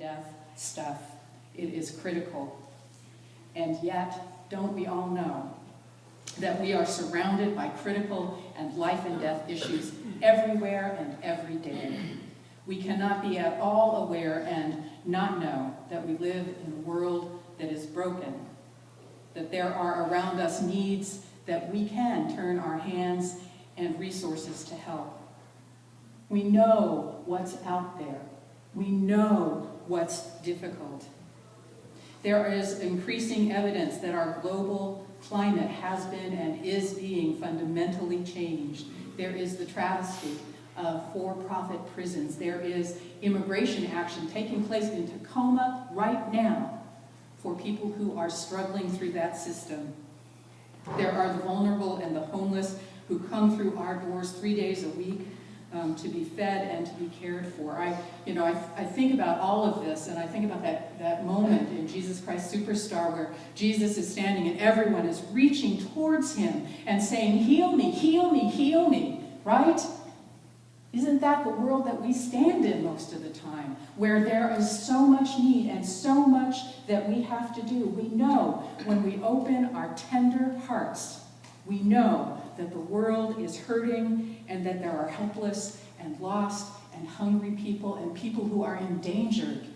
death stuff. It is critical. And yet, don't we all know that we are surrounded by critical and life and death issues everywhere and every day? We cannot be at all aware and not know that we live in a world that is broken, that there are around us needs that we can turn our hands and resources to help. We know what's out there. We know what's difficult. There is increasing evidence that our global climate has been and is being fundamentally changed. There is the travesty of for-profit prisons. There is immigration action taking place in Tacoma right now for people who are struggling through that system. There are the vulnerable and the homeless who come through our doors 3 days a week to be fed and to be cared for. I think about all of this, and I think about that moment in Jesus Christ Superstar where Jesus is standing and everyone is reaching towards him and saying, "Heal me, heal me, heal me," right? Isn't that the world that we stand in most of the time, where there is so much need and so much that we have to do? We know when we open our tender hearts, we know that the world is hurting and that there are helpless and lost and hungry people and people who are endangered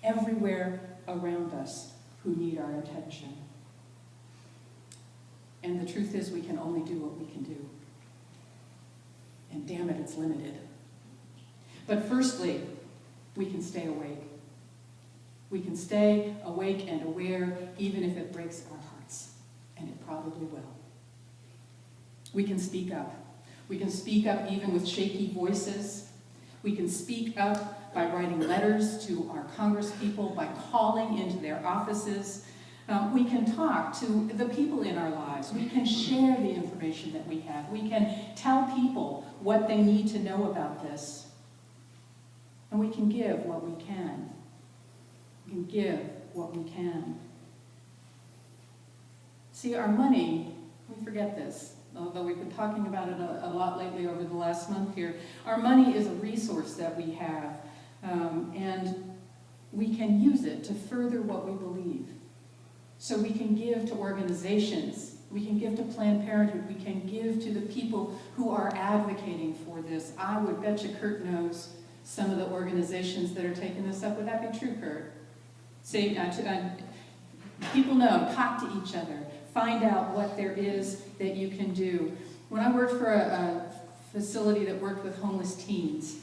everywhere around us who need our attention. And the truth is, we can only do what we can do. And damn it, it's limited. But firstly, we can stay awake. We can stay awake and aware even if it breaks our hearts, and it probably will. We can speak up. We can speak up even with shaky voices. We can speak up by writing letters to our congresspeople, by calling into their offices. We can talk to the people in our lives. We can share the information that we have. We can tell people what they need to know about this. And we can give what we can. We can give what we can. See, our money, we forget this, although we've been talking about it a lot lately over the last month here. Our money is a resource that we have, and we can use it to further what we believe. So we can give to organizations, we can give to Planned Parenthood, we can give to the people who are advocating for this. I would bet you Kurt knows some of the organizations that are taking this up. Would that be true, Kurt? Say, people know, talk to each other, find out what there is that you can do. When I worked for a facility that worked with homeless teens,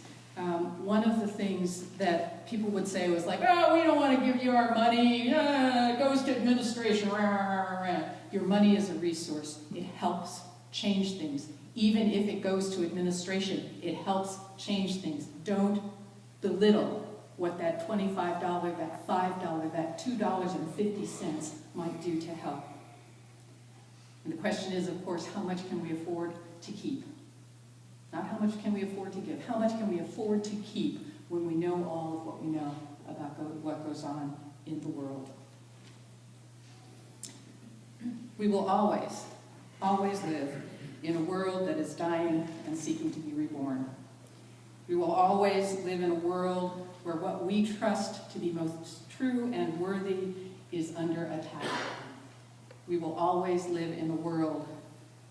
one of the things that people would say was like, "Oh, we don't want to give you our money, it goes to administration." Your money is a resource. It helps change things. Even if it goes to administration, it helps change things. Don't belittle what that $25, that $5, that $2.50 might do to help. And the question is, of course, how much can we afford to keep? Not how much can we afford to give. How much can we afford to keep when we know all of what we know about what goes on in the world? We will always, always live in a world that is dying and seeking to be reborn. We will always live in a world where what we trust to be most true and worthy is under attack. We will always live in a world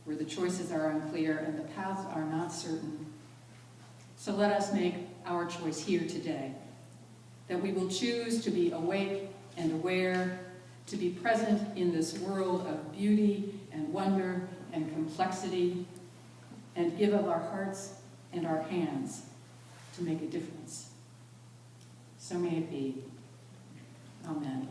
where the choices are unclear and the paths are not certain. So let us make our choice here today, that we will choose to be awake and aware, to be present in this world of beauty and wonder and complexity, and give of our hearts and our hands to make a difference. So may it be. Amen.